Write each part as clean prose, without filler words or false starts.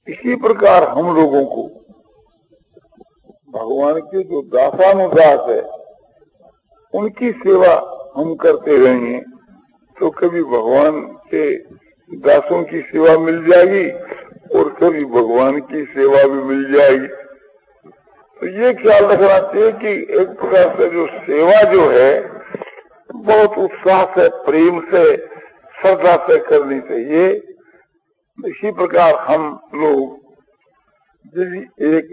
इसी प्रकार हम लोगों को भगवान के जो दासानुदास है उनकी सेवा हम करते रहेंगे तो कभी भगवान के दासों की सेवा मिल जाएगी और कभी भगवान की सेवा भी मिल जाएगी। तो ये ख्याल रखना चाहिए कि एक प्रकार से जो सेवा जो है बहुत उत्साह से, प्रेम से, श्रद्धा से करनी चाहिए। इसी प्रकार हम लोग यदि एक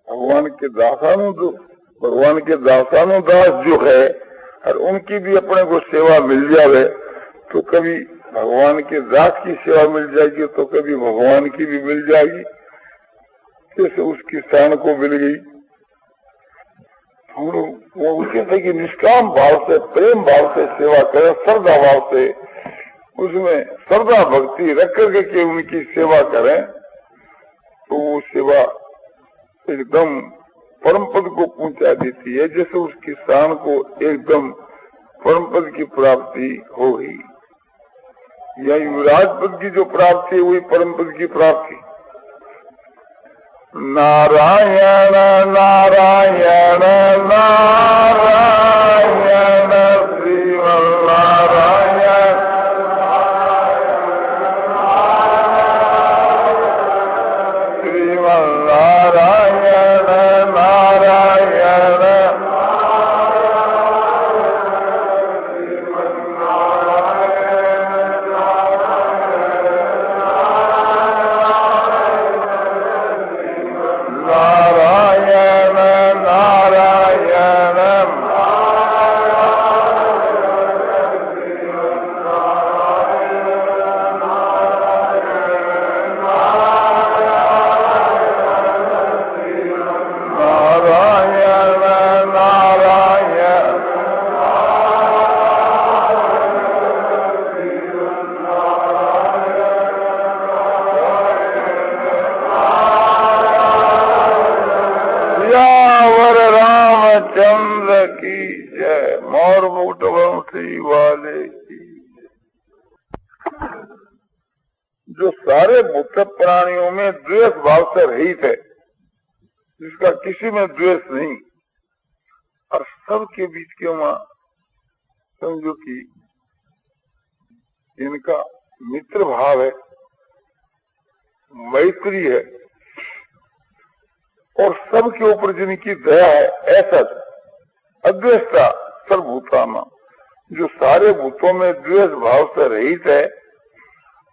भगवान के दासानुदास जो है और उनकी भी अपने को सेवा मिल जाए तो कभी भगवान के दास की सेवा मिल जाएगी तो कभी भगवान की भी मिल जाएगी, जैसे उस किसान को मिल गई। हम लोग वो उचित है कि निष्काम भाव से, प्रेम भाव से सेवा करें, श्रद्धा भाव से, उसमें श्रद्धा भक्ति रख करके उनकी सेवा करें तो वो सेवा एकदम परम पद को पहुंचा देती है, जैसे उस किसान को एकदम परम पद की प्राप्ति हो गई। या युवराज पद की जो प्राप्ति है वही परम पद की प्राप्ति। नारायण नारायण नारायण श्रीमन्नारायण श्रीमन्नारायण नारायण चंद्र की जय, मोर मुकुट वंशी वाले की। जो सारे भूत प्राणियों में द्वेष भाव से रहित है, जिसका किसी में द्वेष नहीं, और सबके बीच के वहां समझो कि इनका मित्र भाव है, मैत्री है, और सबके ऊपर जिनकी दया है, ऐसा अद्वेष्टा सर्वभूताना, जो सारे भूतों में द्वेष भाव से रहित है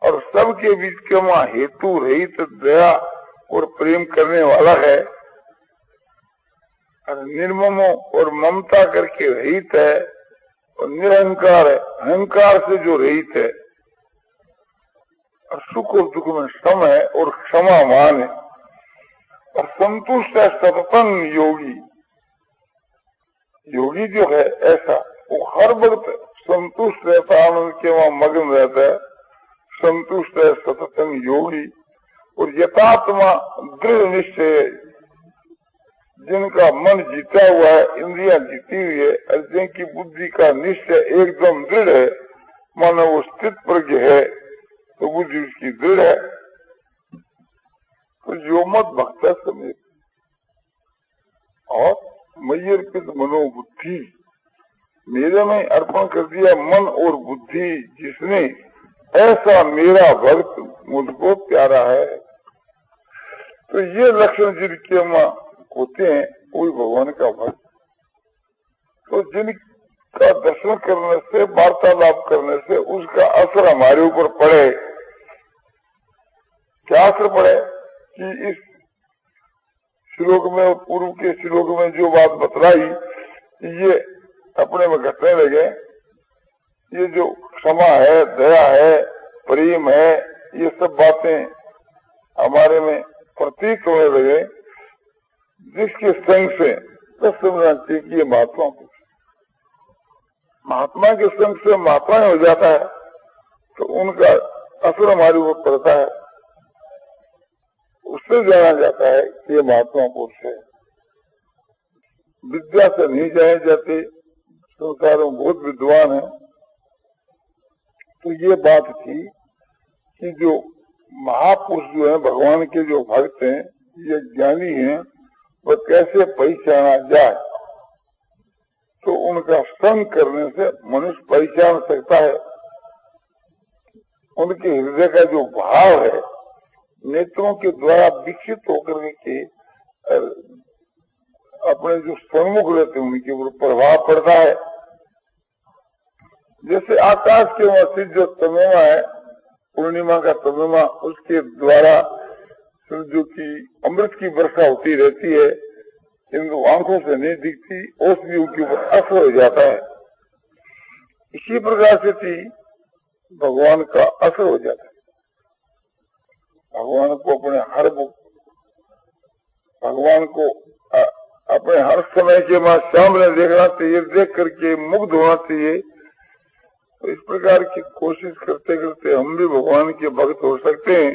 और सबके बीच के वहां हेतु रहित दया और प्रेम करने वाला है, और निर्ममो और ममता करके रहित है, और निरहंकार है, अहंकार से जो रहित है, और सुख और दुख में सम है और क्षमावान है, और संतुष्ट है सततन योगी। योगी जो है ऐसा वो हर वक्त संतुष्ट रहता है, आनंद के वहां मग्न रहता है, संतुष्ट है सततन योगी। और यथात्मा दृढ़ निश्चय, जिनका मन जीता हुआ है, इंद्रियां जीती हुई है, और जिनकी बुद्धि का निश्चय एकदम दृढ़ है, मानो वो स्थित प्रज्ञ है, तो बुद्धि उसकी दृढ़ है। तो जो मत भक्त समेत और मई अर्पित मनोबुद्धि, मेरे में अर्पण कर दिया मन और बुद्धि जिसने, ऐसा मेरा भक्त मुझको प्यारा है। तो ये लक्षण जिनके मां होते हैं वही भगवान का भक्त। तो जिनका दर्शन करने से, वार्तालाप करने से उसका असर हमारे ऊपर पड़े, क्या असर पड़े कि इस श्लोक में और पूर्व के श्लोक में जो बात बतलाई ये अपने में घटने लगे। ये जो क्षमा है, दया है, प्रेम है, ये सब बातें हमारे में प्रतीत होने लगे, जिसके संग से समझना चाहिए कि ये महात्मा के संग से महात्मा हो जाता है तो उनका असर हमारे ऊपर पड़ता है, उससे जाना जाता है कि ये महात्मा पुरुष है। विद्या से नहीं जाए जाते, संसार में बहुत विद्वान है। तो ये बात थी कि जो महापुरुष जो है, भगवान के जो भक्त हैं, ये ज्ञानी हैं, वह कैसे पहचाना जाए, तो उनका संग करने से मनुष्य पहचान सकता है। उनके हृदय का जो भाव है, नेत्रों के द्वारा विकसित होकर के अपने जो सन्मुख रहते हैं उनके ऊपर प्रभाव पड़ता है। जैसे आकाश के वहां जो तमिमा है, पूर्णिमा का तमिमा, उसके द्वारा जो की अमृत की वर्षा होती रहती है, किंतु आंखों से नहीं दिखती, औषधि उनके ऊपर असर हो जाता है। इसी प्रकार से थी भगवान का असर हो जाता है। भगवान को अपने हर समय के बाद सामने देखना चाहिए, देख करके मुग्ध होना चाहिए। तो इस प्रकार की कोशिश करते करते हम भी भगवान के भक्त हो सकते हैं,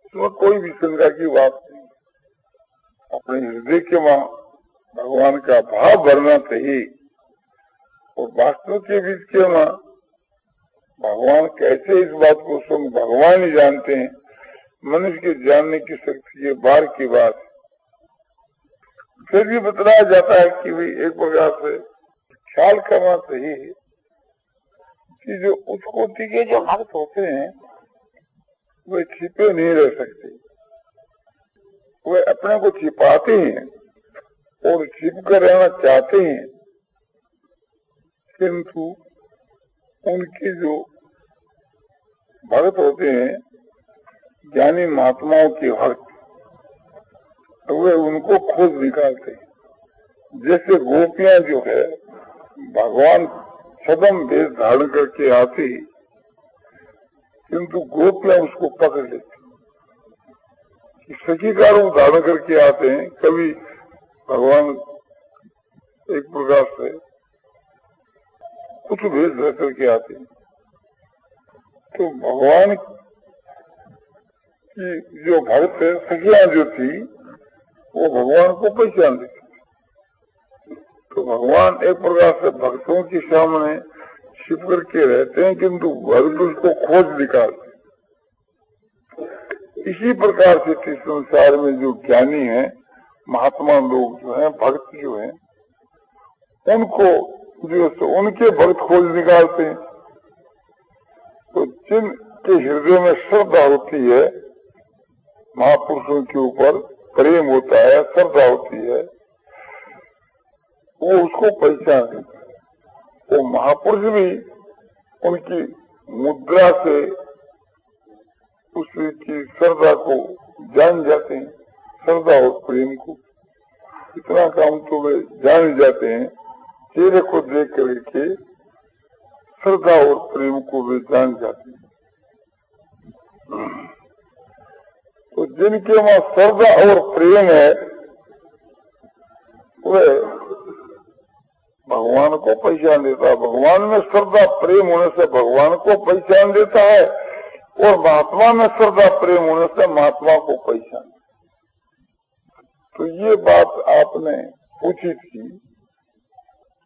इसमें कोई भी शंका की बात नहीं। अपने हृदय के वहां भगवान का भाव भरना चाहिए, और वास्तव के बीच के वहां भगवान कैसे, इस बात को स्वयं भगवान ही जानते हैं। मनुष्य के जानने की शक्ति ये बार की बात है। फिर भी बतलाया जाता है कि भाई एक प्रकार से ख्याल करना चाहिए कि जो उच्च कोटि के जो भक्त होते हैं वे छिपे नहीं रह सकते, वे अपने को छिपाते हैं और छिप कर रहना चाहते हैं, किंतु उनके जो भक्त होते हैं, ज्ञानी महात्माओं के भक्त, वे उनको खोज निकालते हैं। जैसे गोपियां जो है, भगवान छदम वेश धारण करके आती, किंतु गोपियां उसको पकड़ लेती। सखी का रूप धारण करके आते हैं, कभी भगवान एक प्रकार से कुछ भेष धर करके आते हैं, तो भगवान की जो भक्त सखियां जो थी, वो भगवान को पहचान लेती। तो भगवान एक प्रकार से भक्तों के सामने छिप करके रहते हैं, किंतु भक्त उसको खोज निकालते। इसी प्रकार से संसार में जो ज्ञानी हैं, महात्मा लोग जो हैं, भक्त जो हैं, उनको जो उनके भक्त खोज निकालते हैं। तो जिनके हृदय में श्रद्धा होती है, महापुरुषों के ऊपर प्रेम होता है, श्रद्धा होती है, वो उसको पहचान लेते हैं। वो महापुरुष भी उनकी मुद्रा से उसकी श्रद्धा को जान जाते हैं, श्रद्धा और प्रेम को। इतना काम तो वे जान जाते हैं, चेहरे को देख करके श्रद्धा और प्रेम को वे जान जाते हैं। तो जिनके वहां श्रद्धा और प्रेम है, वे भगवान को पहचान देता है। भगवान में श्रद्धा प्रेम होने से भगवान को पहचान देता है, और महात्मा में श्रद्धा प्रेम होने से महात्मा को पहचान। तो ये बात आपने पूछी थी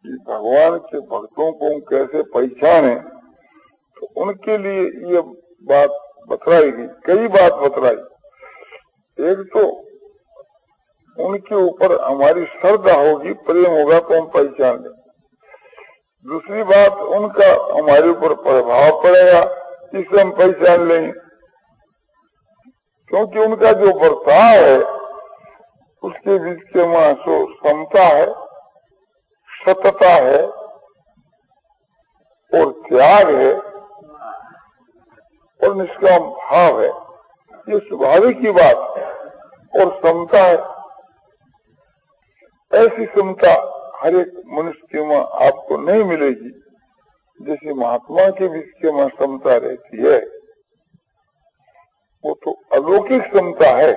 कि भगवान के भक्तों को हम कैसे पहचाने, तो उनके लिए ये बात बतलाई गई, कई बात बतलाई। एक तो उनके ऊपर हमारी श्रद्धा होगी, प्रेम होगा तो हम पहचान लें। दूसरी बात, उनका हमारे ऊपर प्रभाव पड़ेगा, इससे हम पहचान लेंगे, क्योंकि उनका जो बर्ताव है उसके बीच के वहां सो समता है, सतता है और त्याग है और निष्काम भाव है। ये स्वाभाविक की बात है। और समता है, ऐसी समता हर एक मनुष्य के वहां आपको नहीं मिलेगी जैसे महात्मा के बीच के वहां समता रहती है। वो तो अलौकिक समता है।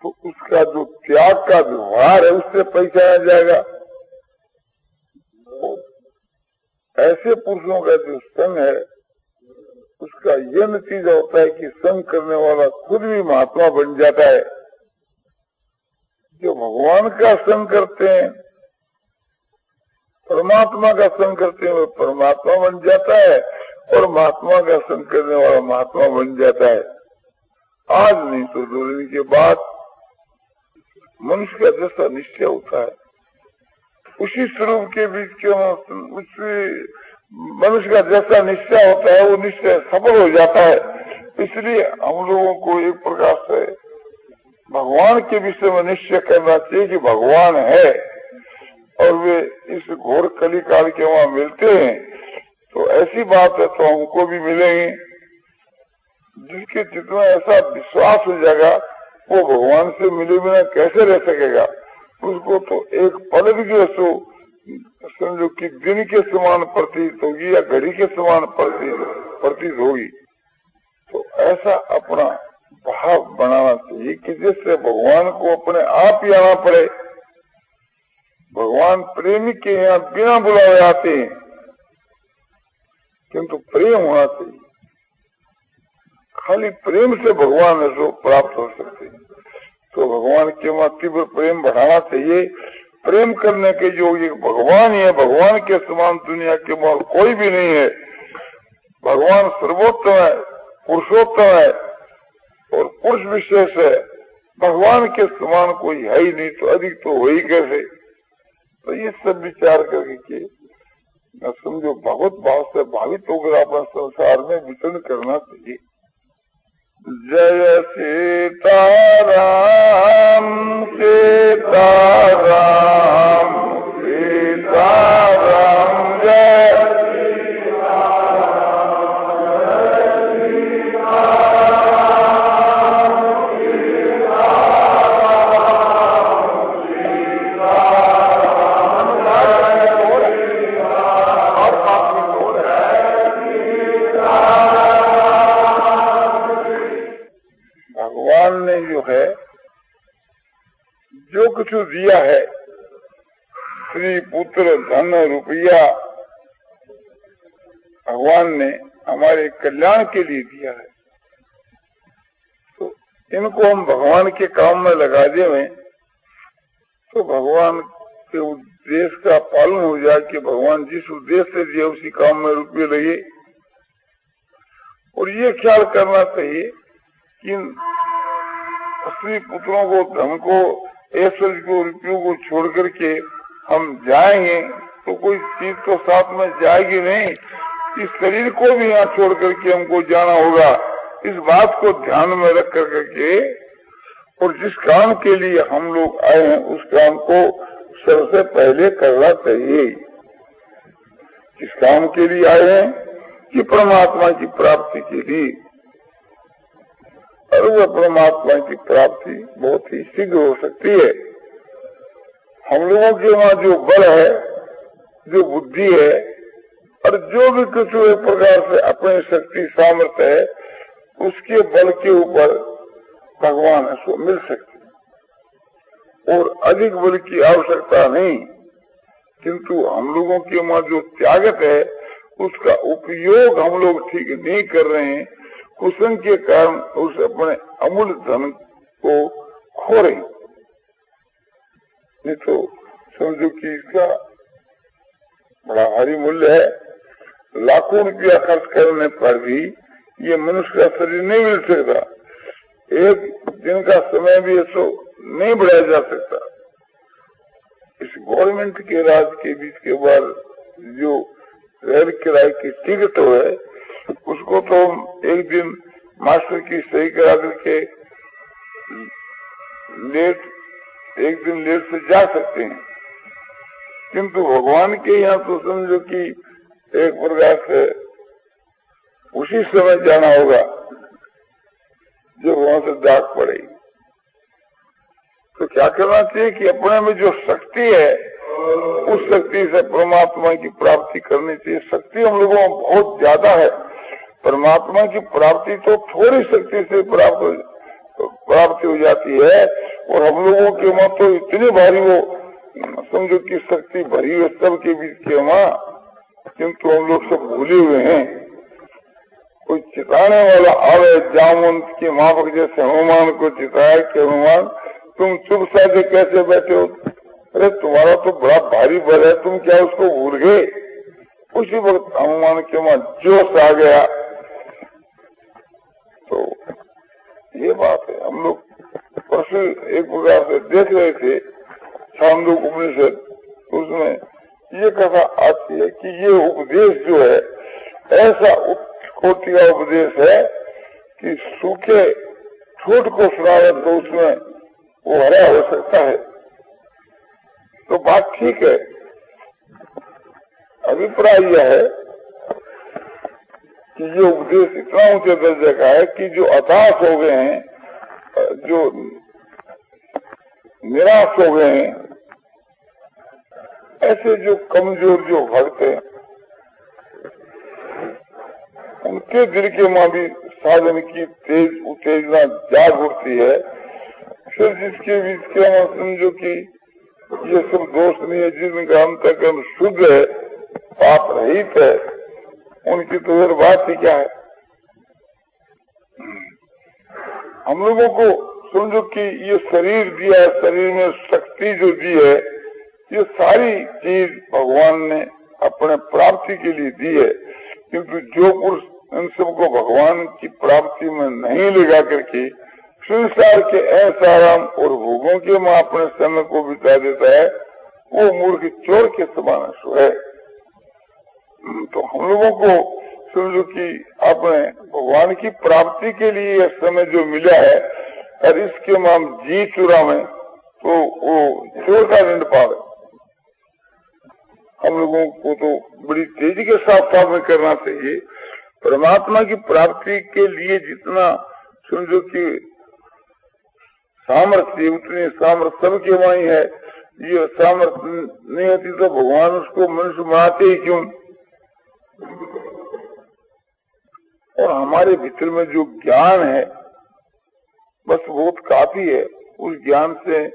तो उसका जो त्याग का व्यवहार है उससे पहचाना जाएगा। ऐसे पुरुषों का जो संग है उसका यह नतीजा होता है कि संग करने वाला खुद भी महात्मा बन जाता है। जो भगवान का संग करते हैं, परमात्मा का संग करते हैं, वो परमात्मा बन जाता है। और महात्मा का संग करने वाला महात्मा बन जाता है। आज नहीं तो 2 दिन के बाद मनुष्य का जैसा निश्चय होता है, उसी स्वरूप के बीच के उस मनुष्य का जैसा निश्चय होता है वो निश्चय सफल हो जाता है। इसलिए हम लोगों को एक प्रकार से भगवान के विषय में निश्चय करना चाहिए कि भगवान है और वे इस घोर कली काल के वहाँ मिलते हैं। तो ऐसी बात है तो हमको भी मिलेंगे। जिसके जितना ऐसा विश्वास हो जाएगा वो भगवान से मिले बिना कैसे रह सकेगा। उसको तो एक पल भी जो समझो कि दिन के समान प्रतीत होगी या घड़ी के समान प्रतीत होगी। तो ऐसा अपना भाव बनाना चाहिए कि जिससे भगवान को अपने आप ही आना पड़े। भगवान प्रेमी के यहाँ बिना बुलाए आते हैं, किंतु प्रेम होना चाहिए। खाली प्रेम से भगवान जो प्राप्त हो सकते हैं। तो भगवान के वहाँ तीव्र प्रेम बढ़ाना चाहिए। प्रेम करने के योग्य भगवान ही है। भगवान के समान दुनिया के और कोई भी नहीं है। भगवान सर्वोत्तम है, पुरुषोत्तम है और पुरुष विशेष है। भगवान के समान कोई है ही नहीं, तो अधिक तो वही कैसे। तो ये सब विचार करके समझो भगवत भाव से भावित होकर अपना संसार में विचरण करना चाहिए। जय सीताराम सीताराम सीताराम जय भगवान ने जो है जो कुछ दिया है, स्त्री पुत्र धन रुपया, भगवान ने हमारे कल्याण के लिए दिया है। तो इनको हम भगवान के काम में लगा दें तो भगवान के उद्देश्य का पालन हो जाए कि भगवान जिस उद्देश्य से दिए उसी काम में रुपये लगे। और ये ख्याल करना चाहिए कि स्त्री पुत्रों को धन को ऐश्वर्य को रुपयों को छोड़ करके हम जाएंगे तो कोई चीज तो साथ में जाएगी नहीं। इस शरीर को भी यहाँ छोड़ करके हमको जाना होगा। इस बात को ध्यान में रख करके और जिस काम के लिए हम लोग आए हैं उस काम को सबसे पहले करना चाहिए। किस काम के लिए आए हैं कि परमात्मा की प्राप्ति के लिए। और वह परमात्मा की प्राप्ति बहुत ही शीघ्र हो सकती है। हम लोगों के वहाँ जो बल है, जो बुद्धि है और जो भी कुछ एक प्रकार से अपनी शक्ति सामर्थ्य है, उसके बल के ऊपर भगवान इसको मिल सकते और अधिक बल की आवश्यकता नहीं। किंतु हम लोगों के वहाँ जो त्यागत है उसका उपयोग हम लोग ठीक नहीं कर रहे हैं। कुसंग के कारण उस अपने अमूल्य धन को खो रहे। नहीं तो समझो कि इसका बड़ा भारी मूल्य है। लाखों रुपया खर्च करने पर भी ये मनुष्य का शरीर नहीं मिल सकता। एक दिन का समय भी ऐसा नहीं बढ़ाया जा सकता। इस गवर्नमेंट के राज के बीच के बाद जो रेल किराए की टिकट है उसको तो हम एक दिन मास्टर की सही करा करके एक दिन लेट से जा सकते हैं। किंतु भगवान के यहाँ तो समझो कि एक प्रकार से उसी समय जाना होगा जब वहां से डाक पड़ेगी। तो क्या करना चाहिए कि अपने में जो शक्ति है उस शक्ति से परमात्मा की प्राप्ति करनी चाहिए। शक्ति हम लोगों में बहुत ज्यादा है। परमात्मा की प्राप्ति तो थोड़ी शक्ति से प्राप्ति हो जाती है और हम लोगों के वहाँ तो इतनी भारी वो समझो कि शक्ति भरी है सबके बीच के वहाँ, किंतु हम लोग सब भूले हुए हैं। कोई चिताने वाला आवे जामवंत के माफक जैसे हनुमान को चिताया कि हनुमान तुम चुप साधे कैसे बैठे हो। अरे तुम्हारा तो बड़ा भारी बल है, तुम क्या उसको भूल गए। उसी वक्त हनुमान के वहां जोश आ गया। तो ये बात है, हम लोग परसों एक प्रकार से देख रहे थे छांदोग्य उपनिषद, उसमें ये कथा आती है कि ये उपदेश जो है ऐसा कोटि का उपदेश है कि सूखे ठोट को सुनावे तो उसमें वो हरा हो सकता है। तो बात ठीक है। अभिप्राय यह है कि ये उपदेश इतना ऊंचे दर्जे का है कि जो हताश हो गए हैं, जो निराश हो गए हैं, ऐसे जो कमजोर जो भक्त हैं, उनके दिल के मां भी साधन की तेज उत्तेजना जाग उठती है। फिर जिसके बीच के वहां समझो कि ये सब दोष नहीं है, जिनका अंतःकरण शुद्ध है, पाप रहित है, उनकी तो फिर बात ही क्या है। हम लोगों को समझो कि ये शरीर दिया, शरीर में शक्ति जो दी है, ये सारी चीज भगवान ने अपने प्राप्ति के लिए दी है। किंतु जो पुरुष इन सबको भगवान की प्राप्ति में नहीं लगा करके संसार के ऐसाराम और भोगों के मां अपने समय को बिता देता है, वो मूर्ख चोर के समान है। तो हम लोगों को समझो कि अपने भगवान की प्राप्ति के लिए यह समय जो मिला है, और इसके माम जी चुरा में तो वो चोर का दंड पावे। हम लोगों को तो बड़ी तेजी के साथ सामने करना चाहिए। परमात्मा की प्राप्ति के लिए जितना समझो कि सामर्थ्य, उतनी सामर्थ्य सबके वहाँ है। ये सामर्थ्य नहीं होती तो भगवान उसको मनुष्य बनाते ही क्यों। और हमारे भीतर में जो ज्ञान है बस बहुत काफी है। उस ज्ञान से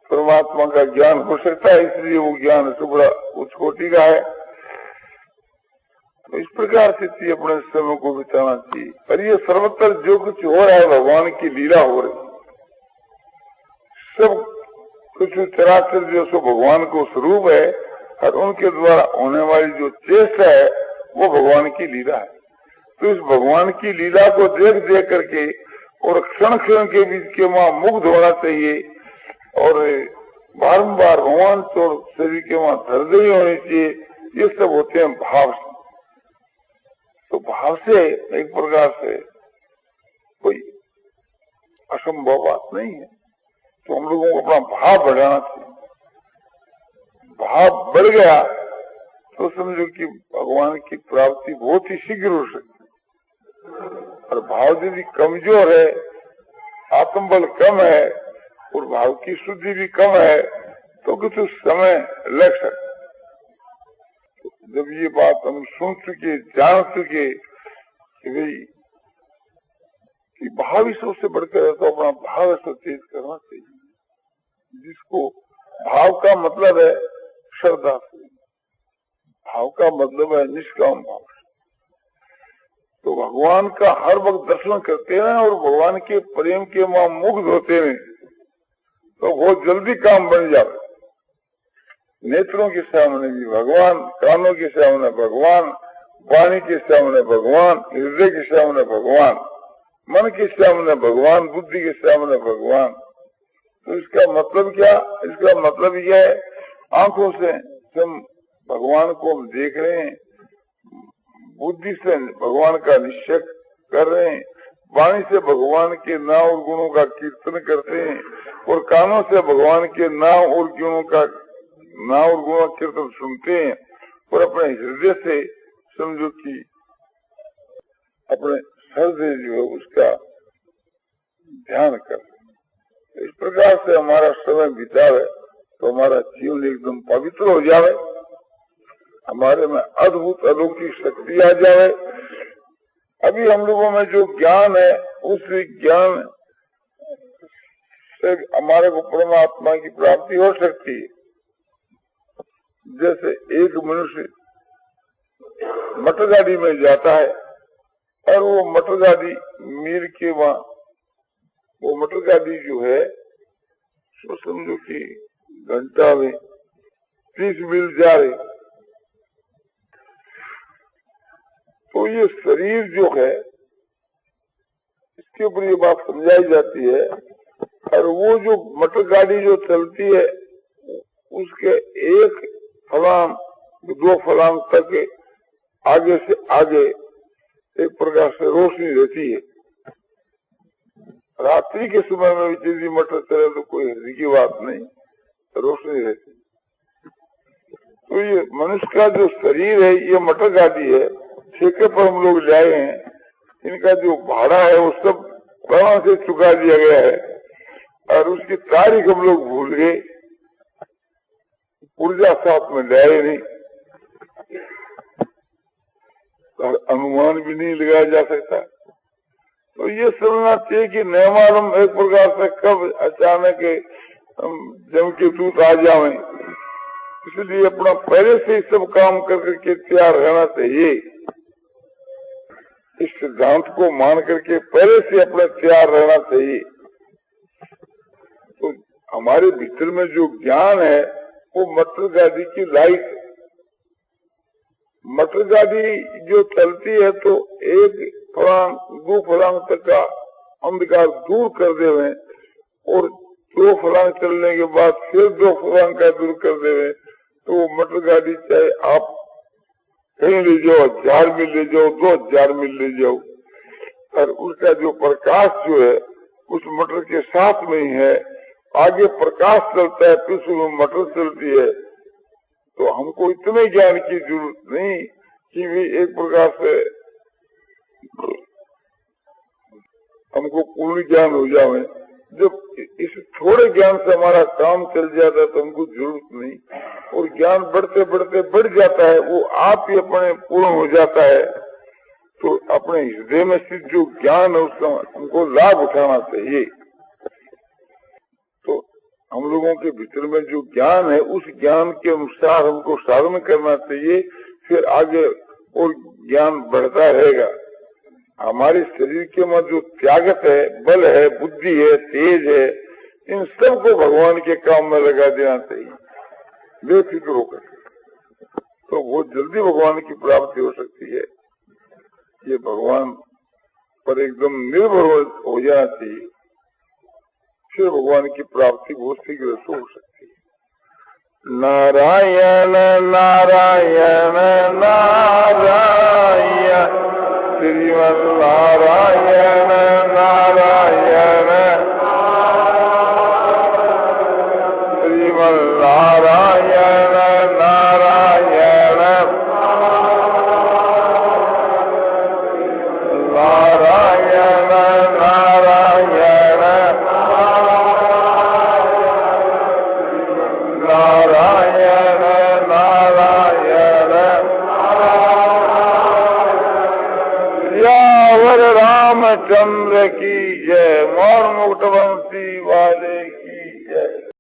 परमात्मा का ज्ञान हो सकता है, इसलिए वो ज्ञान से बड़ा उच्च कोटि का है। तो इस प्रकार से अपने समय को बिताना चाहिए। और ये सर्वत्र जो कुछ हो रहा है भगवान की लीला हो रही, सब कुछ चराचर जो सो भगवान को स्वरूप है, और उनके द्वारा होने वाली जो चेष्टा है वो भगवान की लीला है। तो इस भगवान की लीला को देख देख करके और क्षण क्षण के बीच के वहां मुग्ध होना चाहिए, और बारम्बार रोमांच और शरीर के वहां हृदय होनी चाहिए। ये सब होते हैं भाव से। तो भाव से एक प्रकार से कोई असंभव बात नहीं है। तो हम लोगों को अपना भाव बढ़ाना चाहिए। भाव बढ़ गया तो समझो कि भगवान की प्राप्ति बहुत ही शीघ्र हो सकती है। और भाव यदि कमजोर है, आत्मबल कम है और भाव की शुद्धि भी कम है, तो कुछ समय लग सकता। तो जब ये बात हम सुन चुके, जान चुके कि भाई कि भाव ही सबसे बढ़कर है, तो अपना भाव ऐसा तेज करना चाहिए। जिसको भाव का मतलब है श्रद्धा से, भाव का मतलब है निष्काम भाव। तो भगवान का हर वक्त दर्शन करते हैं और भगवान के प्रेम के वहां मुग्ध होते हैं, तो बहुत जल्दी काम बन जाए। नेत्रों के सामने भी भगवान, कानों के सामने भगवान, वाणी के सामने भगवान, हृदय के सामने भगवान, मन के सामने भगवान, बुद्धि के सामने भगवान। तो इसका मतलब क्या? इसका मतलब यह है, आंखों से हम भगवान को हम देख रहे हैं, बुद्धि से भगवान का निश्चय कर रहे हैं, वाणी से भगवान के नाम और गुणों का कीर्तन करते हैं, और कानों से भगवान के नाम और गुणों का कीर्तन सुनते हैं, और अपने हृदय से समझो कि अपने हृदय जो है उसका ध्यान करते। इस प्रकार से हमारा समय बितावे तो हमारा जीवन एकदम पवित्र हो जाए, हमारे में अद्भुत अलौकिक शक्ति आ जाए। अभी हम लोगों में जो ज्ञान है, उस ज्ञान से हमारे को परमात्मा की प्राप्ति हो सकती है। जैसे एक मनुष्य मोटर गाड़ी में जाता है और वो मोटर गाड़ी मील के वहां, वो मोटर गाड़ी जो है तो समझो कि घंटा में 30 मील जा रही, तो ये शरीर जो है इसके ऊपर ये बात समझाई जाती है। और वो जो मोटर गाड़ी जो चलती है उसके एक फलांग 2 फलांग तक आगे से आगे एक प्रकार से रोशनी रहती है। रात्रि के समय में यदि मोटर चले तो कोई हर्ज की बात नहीं, रोशनी रहती। तो ये मनुष्य का जो शरीर है ये मोटर गाड़ी है, ठेके पर हम लोग लाए हैं। इनका जो भाड़ा है वो सब कहाँ से चुका दिया गया है और उसकी तारीख हम लोग भूल गए, ऊर्जा साथ में लाए नहीं और अनुमान भी नहीं लगाया जा सकता। तो ये समझना चाहिए कि न मालूम एक प्रकार से कब अचानक जम के दूत आ जावे, इसलिए अपना पहले से ही सब काम करके तैयार रहना चाहिए। इस सिद्धांत को मान करके पहले से अपना तैयार रहना चाहिए। तो हमारे भीतर में जो ज्ञान है वो मोटर गाड़ी की लाइट, मोटर गाड़ी जो चलती है तो 1 फलांग 2 फलांग तक का अंधकार दूर कर देवे और 2 फलांग चलने के बाद फिर 2 फलांग का दूर कर देवे। तो वो मोटर गाड़ी चाहे आप कहीं ले जाओ, 1000 मील ले जाओ, 2000 मील ले जाओ, और उसका जो प्रकाश जो है उस मोटर के साथ में ही है। आगे प्रकाश चलता है, पीछे में मोटर चलती है। तो हमको इतने ज्ञान की जरूरत नहीं कि भी एक प्रकार से हमको पूर्ण ज्ञान हो जाए। जब इस थोड़े ज्ञान से हमारा काम चल जाता है तो हमको जरूरत नहीं, और ज्ञान बढ़ते बढ़ते बढ़ जाता है, वो आप ही अपने पूर्ण हो जाता है। तो अपने हृदय में स्थित जो ज्ञान है उसका हमको लाभ उठाना चाहिए। तो हम लोगों के भीतर में जो ज्ञान है उस ज्ञान के अनुसार हमको साधन करना चाहिए, फिर आगे और ज्ञान बढ़ता रहेगा। हमारे शरीर के में जो त्यागत है, बल है, बुद्धि है, तेज है, इन सब को भगवान के काम में लगा देना चाहिए बेफिक्र होकर, तो बहुत जल्दी भगवान की प्राप्ति हो सकती है। ये भगवान पर एकदम निर्भर हो जाना चाहिए, फिर भगवान की प्राप्ति बहुत शीघ्र से हो सकती है। नारायण नारायण नारायण श्रीमन नारायण नारायण श्रीमन नारायण नारायण नारायण नारायण नारायण नारायण यावर रामचंद्र की जय। मोर मुकुट वंशी वाले की जय।